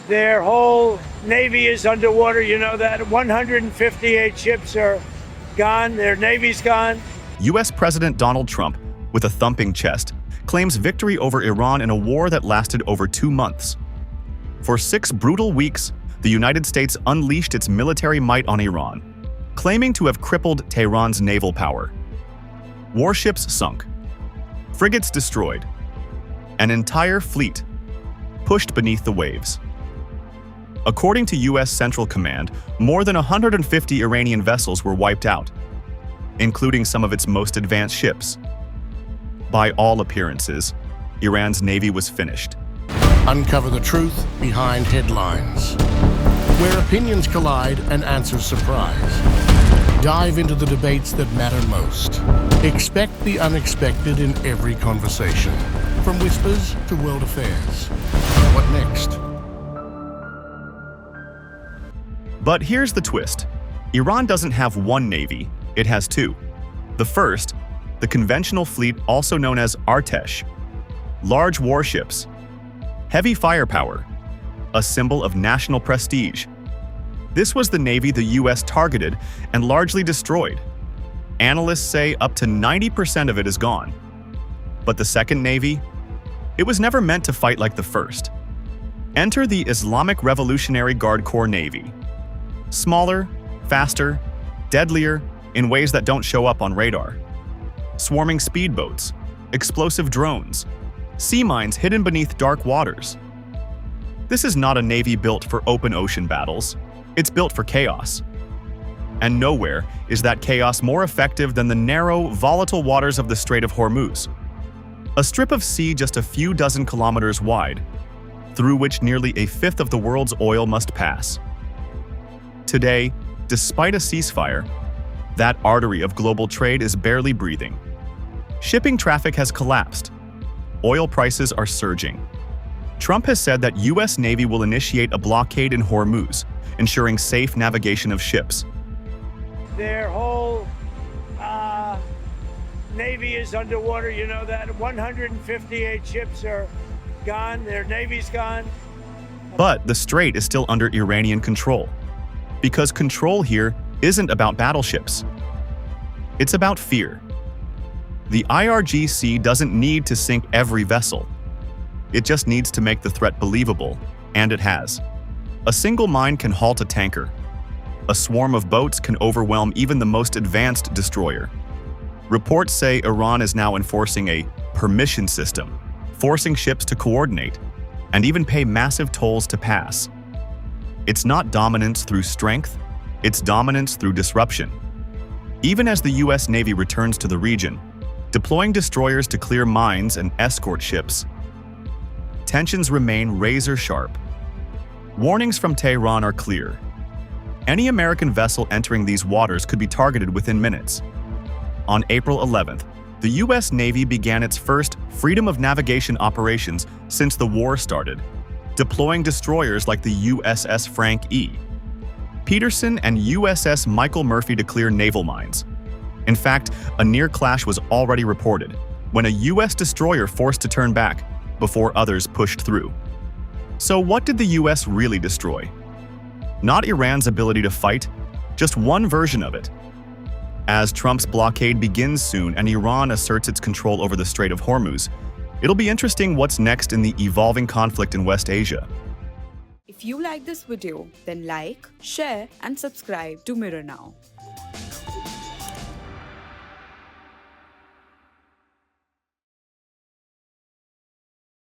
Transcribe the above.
Their whole navy is underwater, you know that. 158 ships are gone, their navy's gone. U.S. President Donald Trump, with a thumping chest, claims victory over Iran in a war that lasted over 2 months. For 6 brutal weeks, the United States unleashed its military might on Iran, claiming to have crippled Tehran's naval power. Warships sunk, frigates destroyed, an entire fleet pushed beneath the waves. According to U.S. Central Command, more than 150 Iranian vessels were wiped out, including some of its most advanced ships. By all appearances, Iran's navy was finished. Uncover the truth behind headlines, where opinions collide and answers surprise. Dive into the debates that matter most. Expect the unexpected in every conversation, from whispers to world affairs. What next? But here's the twist. Iran doesn't have one navy, it has 2. The first, the conventional fleet, also known as Artesh. Large warships, heavy firepower, a symbol of national prestige. This was the navy the U.S. targeted and largely destroyed. Analysts say up to 90% of it is gone. But the second navy? It was never meant to fight like the first. Enter the Islamic Revolutionary Guard Corps Navy. Smaller, faster, deadlier in ways that don't show up on radar. Swarming speedboats, explosive drones, sea mines hidden beneath dark waters. This is not a navy built for open ocean battles. It's built for chaos. And nowhere is that chaos more effective than the narrow, volatile waters of the Strait of Hormuz, a strip of sea just a few dozen kilometers wide, through which nearly a fifth of the world's oil must pass. Today, despite a ceasefire, that artery of global trade is barely breathing. Shipping traffic has collapsed. Oil prices are surging. Trump has said that U.S. Navy will initiate a blockade in Hormuz, ensuring safe navigation of ships. Their whole navy is underwater, you know that. 158 ships are gone, their navy's gone. But the strait is still under Iranian control, because control here isn't about battleships. It's about fear. The IRGC doesn't need to sink every vessel. It just needs to make the threat believable, and it has. A single mine can halt a tanker. A swarm of boats can overwhelm even the most advanced destroyer. Reports say Iran is now enforcing a permission system, forcing ships to coordinate, and even pay massive tolls to pass. It's not dominance through strength, it's dominance through disruption. Even as the U.S. Navy returns to the region, deploying destroyers to clear mines and escort ships, tensions remain razor-sharp. Warnings from Tehran are clear. Any American vessel entering these waters could be targeted within minutes. On April 11th, the U.S. Navy began its first freedom of navigation operations since the war started, deploying destroyers like the USS Frank E. Peterson and USS Michael Murphy to clear naval mines. In fact, a near clash was already reported when a U.S. destroyer forced to turn back before others pushed through. So what did the U.S. really destroy? Not Iran's ability to fight, just one version of it. As Trump's blockade begins soon and Iran asserts its control over the Strait of Hormuz, it'll be interesting what's next in the evolving conflict in West Asia. If you like this video, then like, share and subscribe to Mirror Now.